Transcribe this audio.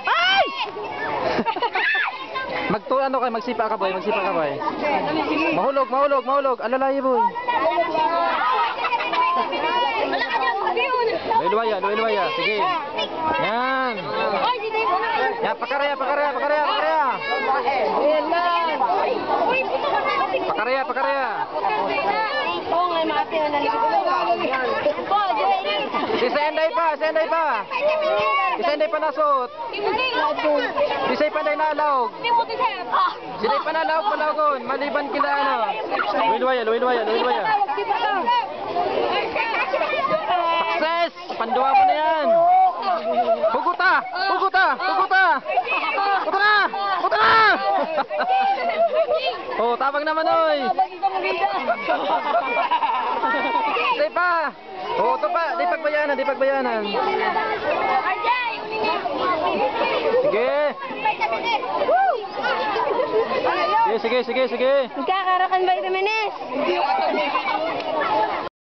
Ay! Ano kayo, magsipa ka boy, magsipa ka boy. Mahulog, mahulog, mahulog. Alalay boy. Luwaya, luwaya. Sige. Yan. Yan, pakaraya, pakaraya, pakaraya, pakaraya. Pakaraya, pakaraya. Oo nga, mati na naligo. Senday pa, senday pa. Senday pa nasot. Isay pa na nalawg. Sinay pa nalawg, palawgon. Maliban kila ano. Luwaya, luwaya, luwaya. Success! Panduwa mo na yan. Huguta! Huguta! Huguta! Huguta na! Huguta na! Oh, tabang naman oy. Di pa. Oh, ito pa. Di pagbayanan, di pagbayanan. Sige. Sige, sige, sige, sige. Magkakarakan ba ito, Menes?